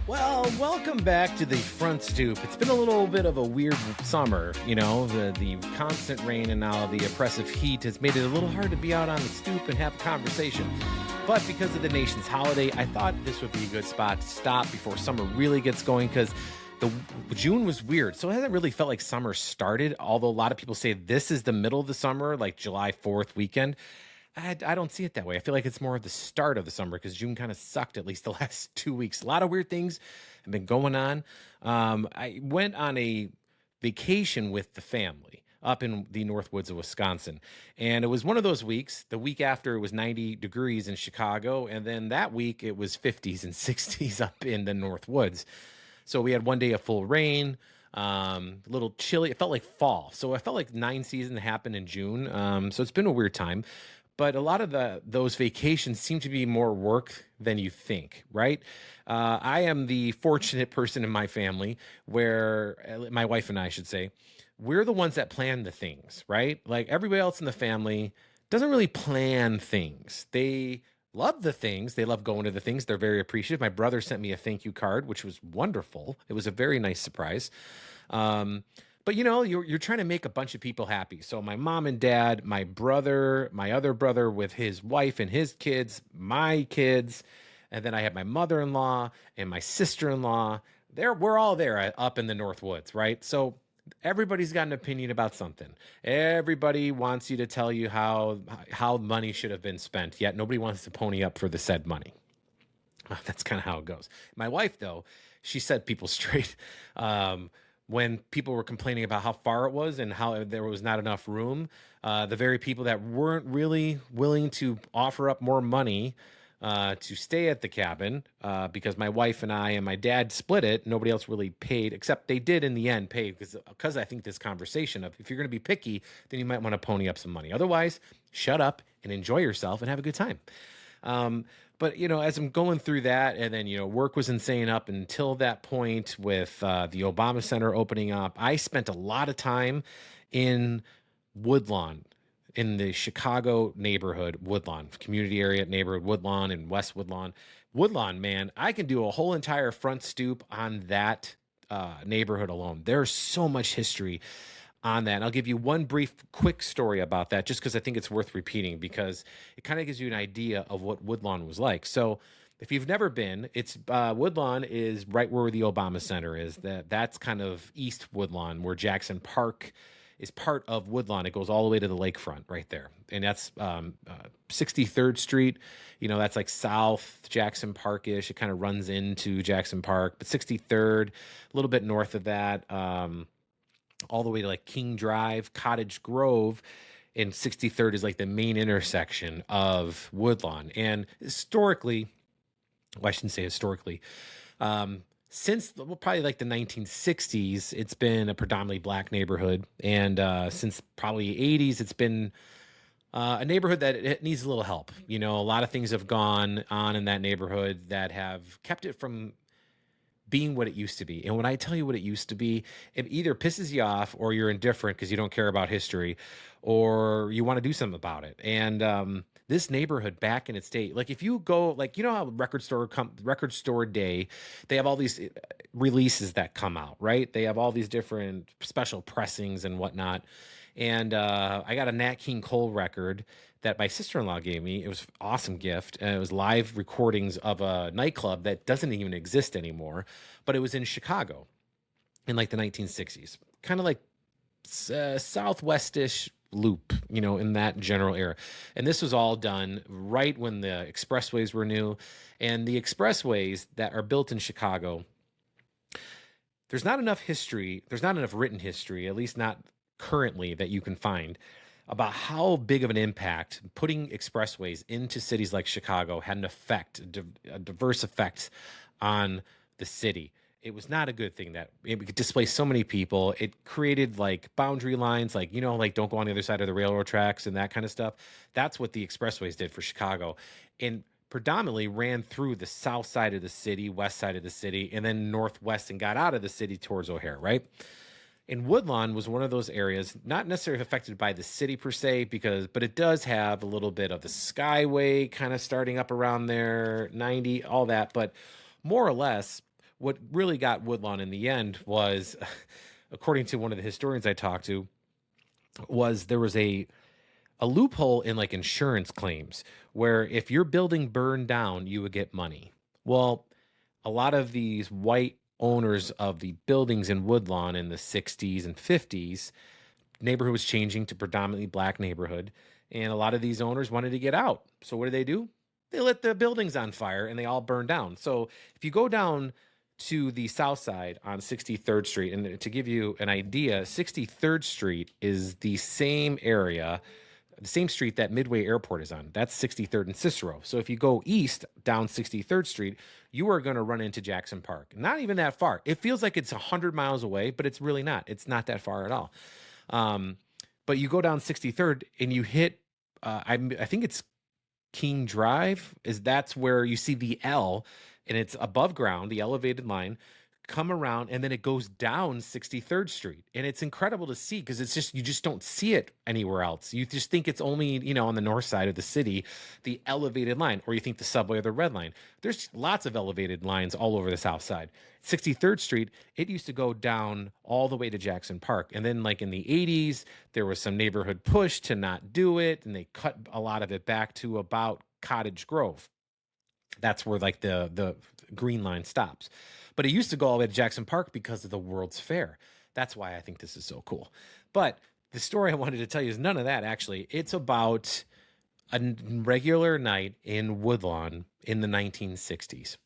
Well, welcome back to the front stoop. It's been a little bit of a weird summer, the constant rain and now the oppressive heat has made it a little hard to be out on the stoop and have a conversation. But because of the nation's holiday, I thought this would be a good spot to stop before summer really gets going because the June was weird. So it hasn't really felt like summer started, although a lot of people say this is the middle of the summer, like July 4th weekend. I don't see it that way. I feel like it's more of the start of the summer because June kind of sucked at least the last 2 weeks. A lot of weird things have been going on. I went on a vacation with the family up in the North Woods of Wisconsin. And it was one of those weeks. The week after it was 90 degrees in Chicago. And then that week it was 50s and 60s up in the North Woods. So we had one day of full rain, a little chilly. It felt like fall. So I felt like 9 season happened in June. So it's been a weird time. But a lot of those vacations seem to be more work than you think, right? I am the fortunate person in my family where my wife and I should say, we're the ones that plan the things, right? Like everybody else in the family doesn't really plan things. They love the things. They love going to the things. They're very appreciative. My brother sent me a thank you card, which was wonderful. It was a very nice surprise. But you're trying to make a bunch of people happy. So my mom and dad, my brother, my other brother with his wife and his kids, my kids, and then I have my mother-in-law and my sister-in-law. We're all there up in the North Woods, right? So everybody's got an opinion about something. Everybody wants you to tell you how money should have been spent, yet nobody wants to pony up for the said money. That's kind of how it goes. My wife, though, she set people straight. When people were complaining about how far it was and how there was not enough room, the very people that weren't really willing to offer up more money to stay at the cabin, because my wife and I and my dad split it, nobody else really paid, except they did in the end pay because I think this conversation of if you're going to be picky, then you might want to pony up some money. Otherwise, shut up and enjoy yourself and have a good time. But, as I'm going through that, and then, work was insane up until that point with the Obama Center opening up. I spent a lot of time in Woodlawn, in the Chicago neighborhood, Woodlawn, community area neighborhood, Woodlawn and West Woodlawn. Woodlawn, man, I can do a whole entire front stoop on that neighborhood alone. There's so much history on that. And I'll give you one brief, quick story about that, just because I think it's worth repeating, because it kind of gives you an idea of what Woodlawn was like. So if you've never been, it's Woodlawn is right where the Obama Center is. That's kind of East Woodlawn, where Jackson Park is part of Woodlawn. It goes all the way to the lakefront right there. And that's 63rd Street. That's like South Jackson Park-ish. It kind of runs into Jackson Park. But 63rd, a little bit north of that, all the way to like King Drive, Cottage Grove, and 63rd is like the main intersection of Woodlawn. And historically, well, I shouldn't say historically, since probably like the 1960s, it's been a predominantly black neighborhood. And since probably 80s, it's been a neighborhood that it needs a little help. A lot of things have gone on in that neighborhood that have kept it from being what it used to be. And when I tell you what it used to be, it either pisses you off or you're indifferent because you don't care about history or you want to do something about it. And this neighborhood back in its day, like if you go, like, how record store day, they have all these releases that come out, right? They have all these different special pressings and whatnot. And I got a Nat King Cole record that my sister-in-law gave me. It was an awesome gift. And it was live recordings of a nightclub that doesn't even exist anymore, but it was in Chicago in like the 1960s, kind of like southwestish loop, in that general era. And this was all done right when the expressways were new. And the expressways that are built in Chicago, there's not enough history. There's not enough written history, at least not currently, that you can find about how big of an impact putting expressways into cities like Chicago had an effect, a diverse effect on the city. It was not a good thing that it could displace so many people. It created like boundary lines, like, like don't go on the other side of the railroad tracks and that kind of stuff. That's what the expressways did for Chicago, and predominantly ran through the south side of the city, west side of the city, and then northwest and got out of the city towards O'Hare, right? And Woodlawn was one of those areas, not necessarily affected by the city per se, but it does have a little bit of the Skyway kind of starting up around there, 90, all that. But more or less, what really got Woodlawn in the end was, according to one of the historians I talked to, was there was a loophole in like insurance claims where if your building burned down, you would get money. Well, a lot of these white owners of the buildings in Woodlawn in the 60s and 50s, neighborhood was changing to predominantly black neighborhood, and a lot of these owners wanted to get out. So what do? They lit the buildings on fire and they all burned down. So if you go down to the south side on 63rd Street, and to give you an idea, 63rd Street is the same area, the same street that Midway Airport is on. That's 63rd and Cicero. So if you go east down 63rd Street, you are going to run into Jackson Park. Not even that far. It feels like it's 100 miles away, but it's really not. It's not that far at all. But you go down 63rd and you hit, I think it's King Drive. That's where you see the L, and it's above ground, the elevated line. Come around, and then it goes down 63rd Street, and it's incredible to see because it's just, you just don't see it anywhere else. You just think it's only, on the north side of the city, the elevated line, or you think the subway or the red line. There's lots of elevated lines all over the south side. 63rd Street, it used to go down all the way to Jackson Park, and then like in the 80s there was some neighborhood push to not do it, and they cut a lot of it back to about Cottage Grove. That's where like the green line stops. But it used to go all the way to Jackson Park because of the World's Fair. That's why I think this is so cool. But the story I wanted to tell you is none of that, actually. It's about a regular night in Woodlawn in the 1960s.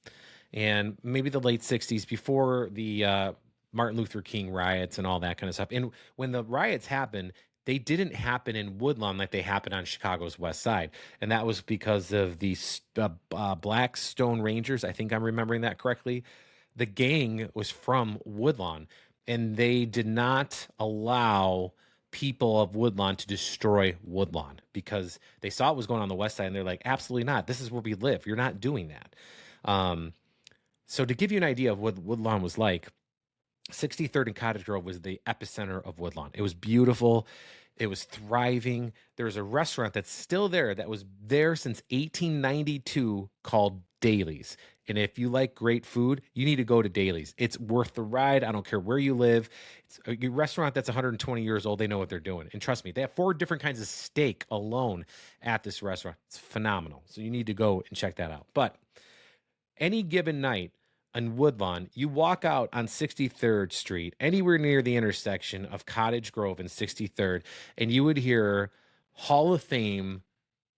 And maybe the late 60s, before the Martin Luther King riots and all that kind of stuff. And when the riots happened, they didn't happen in Woodlawn like they happened on Chicago's west side. And that was because of the Black Stone Rangers. I think I'm remembering that correctly. The gang was from Woodlawn, and they did not allow people of Woodlawn to destroy Woodlawn because they saw it was going on the west side, and they're like, absolutely not. This is where we live. You're not doing that. So to give you an idea of what Woodlawn was like, 63rd and Cottage Grove was the epicenter of Woodlawn. It was beautiful. It was thriving. There was a restaurant that's still there that was there since 1892 called Daly's. And if you like great food, you need to go to Daly's. It's worth the ride. I don't care where you live. It's a restaurant that's 120 years old. They know what they're doing. And trust me, they have 4 different kinds of steak alone at this restaurant. It's phenomenal. So you need to go and check that out. But any given night in Woodlawn, you walk out on 63rd Street, anywhere near the intersection of Cottage Grove and 63rd, and you would hear Hall of Fame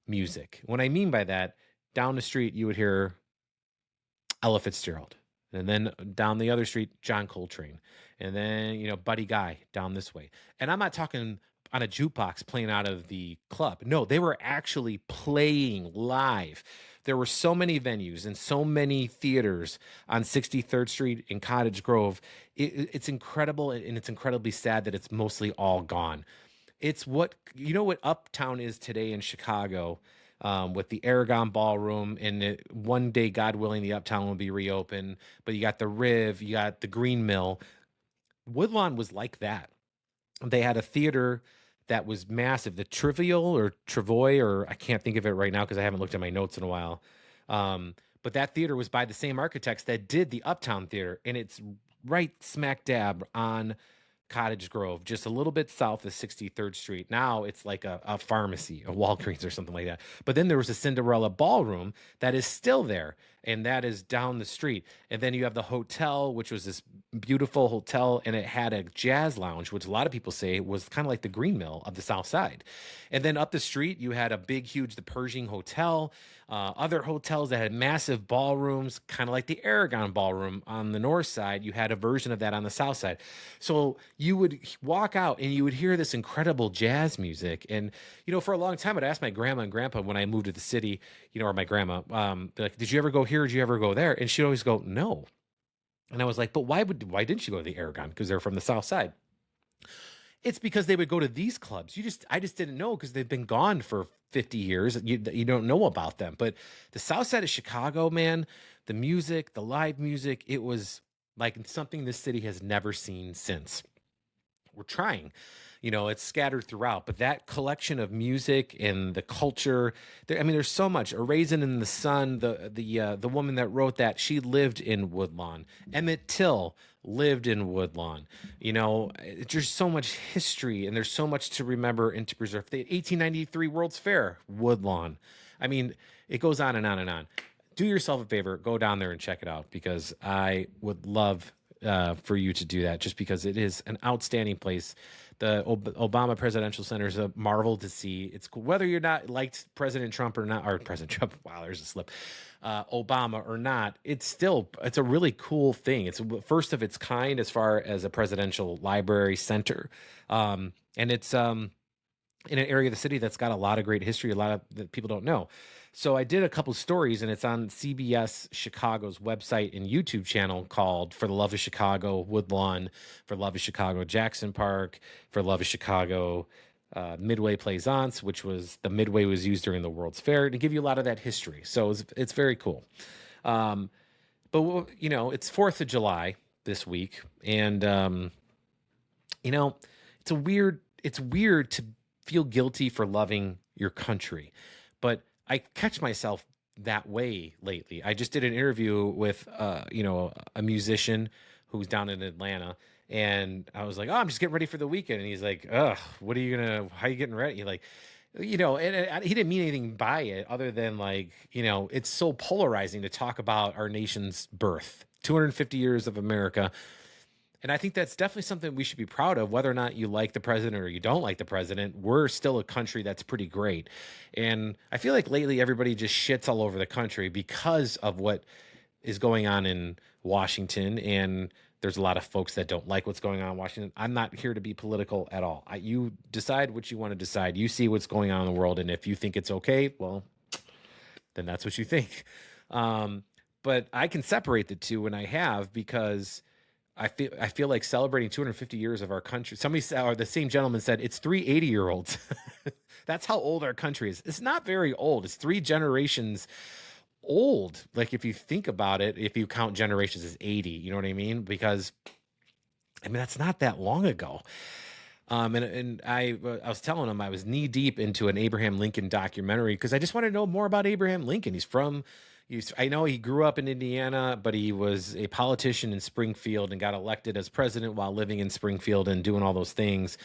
music. What I mean by that, down the street, you would hear Ella Fitzgerald. And then down the other street, John Coltrane. And then, Buddy Guy down this way. And I'm not talking on a jukebox playing out of the club. No, they were actually playing live. There were so many venues and so many theaters on 63rd Street in Cottage Grove. It's incredible, and it's incredibly sad that it's mostly all gone. It's what Uptown is today in Chicago, with the Aragon Ballroom, and one day, God willing, the Uptown will be reopened. But you got the Riv, you got the Green Mill. Woodlawn was like that. They had a theater that was massive, the Trivial or Travoy, or I can't think of it right now because I haven't looked at my notes in a while. But that theater was by the same architects that did the Uptown Theater, and it's right smack dab on Cottage Grove, just a little bit south of 63rd Street. Now it's like a pharmacy, a Walgreens or something like that. But then there was a Cinderella Ballroom that is still there, and that is down the street. And then you have the hotel, which was this beautiful hotel, and it had a jazz lounge, which a lot of people say was kind of like the Green Mill of the South Side. And then up the street, you had a big, huge, the Pershing Hotel, other hotels that had massive ballrooms, kind of like the Aragon Ballroom on the north side. You had a version of that on the south side. So you would walk out and you would hear this incredible jazz music. And, for a long time, I'd ask my grandma and grandpa when I moved to the city, or my grandma, like, did you ever go here? Did you ever go there? And she'd always go, no. And I was like, but why didn't you go to the Aragon? Because they're from the south side. It's because they would go to these clubs. I just didn't know because they've been gone for 50 years. You don't know about them. But the south side of Chicago, man, the music, the live music, it was like something this city has never seen since. We're trying. It's scattered throughout, but that collection of music and the culture, there's so much. A Raisin in the Sun, the woman that wrote that, she lived in Woodlawn. Emmett Till lived in Woodlawn. There's so much history and there's so much to remember and to preserve. The 1893 World's Fair, Woodlawn. It goes on and on and on. Do yourself a favor, go down there and check it out, because I would love for you to do that, just because it is an outstanding place. The Obama Presidential Center is a marvel to see. It's cool. Whether you're not liked President Trump or not, or President Trump, wow, there's a slip, Obama or not, it's a really cool thing. It's first of its kind as far as a presidential library center. And it's in an area of the city that's got a lot of great history, a lot of that people don't know. So I did a couple stories, and it's on CBS Chicago's website and YouTube channel called For the Love of Chicago, Woodlawn, For the Love of Chicago, Jackson Park, For the Love of Chicago, Midway Plaisance, which was the Midway was used during the World's Fair, to give you a lot of that history. So it's very cool. But it's 4th of July this week, and it's weird to feel guilty for loving your country, but I catch myself that way lately. I just did an interview with, a musician who's down in Atlanta, and I was like, "Oh, I'm just getting ready for the weekend." And he's like, "Ugh, how are you getting ready?" Like, he didn't mean anything by it other than it's so polarizing to talk about our nation's birth, 250 years of America. And I think that's definitely something we should be proud of, whether or not you like the president or you don't like the president. We're still a country that's pretty great. And I feel like lately everybody just shits all over the country because of what is going on in Washington. And there's a lot of folks that don't like what's going on in Washington. I'm not here to be political at all. You decide what you want to decide. You see what's going on in the world. And if you think it's okay, well, then that's what you think. But I can separate the two, and I have, because I feel like celebrating 250 years of our country. Somebody said, or the same gentleman said, it's 3 80-year-olds. That's how old our country is. It's not very old. It's 3 generations old. Like, if you think about it, if you count generations as 80, you know what I mean? Because that's not that long ago. And I was telling him I was knee deep into an Abraham Lincoln documentary, because I just want to know more about Abraham Lincoln. I know he grew up in Indiana, but he was a politician in Springfield and got elected as president while living in Springfield and doing all those things.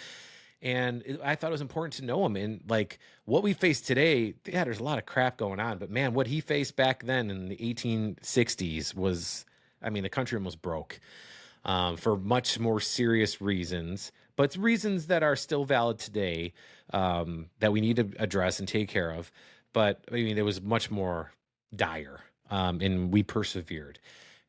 And I thought it was important to know him. And what we face today, yeah, there's a lot of crap going on, but man, what he faced back then in the 1860s was, the country almost broke, for much more serious reasons, but reasons that are still valid today, that we need to address and take care of. But it was much more dire, and we persevered.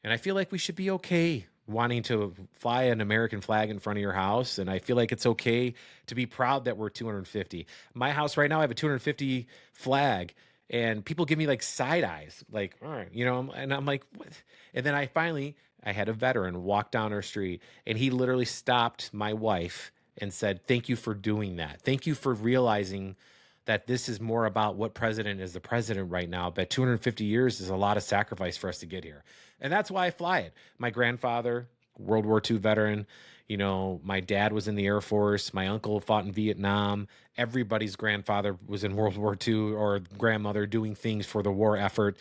And I feel like we should be okay wanting to fly an American flag in front of your house, and I feel like it's okay to be proud that we're 250. My house right now, I have a 250 flag, and people give me side eyes, all right, and I'm like, what? And then I had a veteran walk down our street, and he literally stopped my wife and said, "Thank you for doing that. Thank you for realizing that this is more about what president is the president right now, but 250 years is a lot of sacrifice for us to get here." And that's why I fly it. My grandfather, World War II veteran, my dad was in the Air Force. My uncle fought in Vietnam. Everybody's grandfather was in World War II, or grandmother, doing things for the war effort.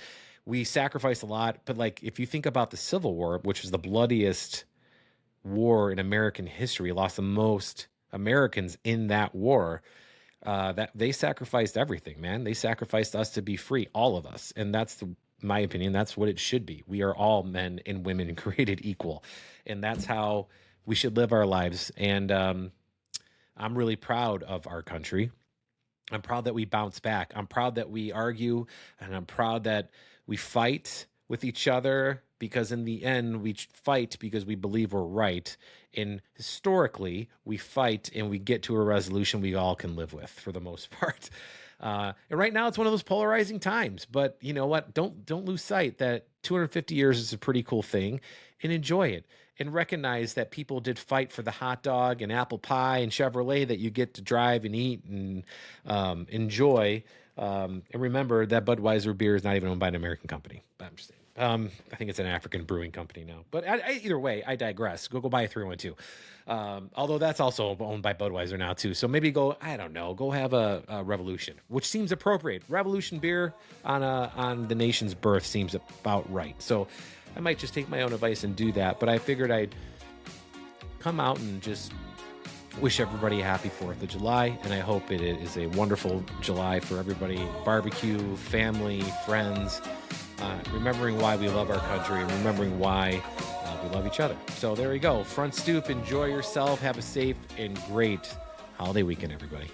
We sacrificed a lot, but if you think about the Civil War, which was the bloodiest war in American history, lost the most Americans in that war. That they sacrificed everything, man. They sacrificed us to be free, all of us. And that's my opinion. That's what it should be. We are all men and women created equal. And that's how we should live our lives. And I'm really proud of our country. I'm proud that we bounce back. I'm proud that we argue, and I'm proud that we fight with each other, because in the end, we fight because we believe we're right. And historically, we fight and we get to a resolution we all can live with, for the most part. And right now, it's one of those polarizing times. But you know what? Don't lose sight that 250 years is a pretty cool thing, and enjoy it. And recognize that people did fight for the hot dog and apple pie and Chevrolet that you get to drive and eat and enjoy. And remember that Budweiser beer is not even owned by an American company. I'm just saying. I think it's an African brewing company now. But either way, I digress. Go buy a 312. Although that's also owned by Budweiser now too. So maybe go, I don't know, go have a Revolution, which seems appropriate. Revolution beer on the nation's birth seems about right. So I might just take my own advice and do that. But I figured I'd come out and just wish everybody a happy 4th of July. And I hope it is a wonderful July for everybody. Barbecue, family, friends. Remembering why we love our country and remembering why we love each other. So there you go. Front Stoop. Enjoy yourself. Have a safe and great holiday weekend, everybody.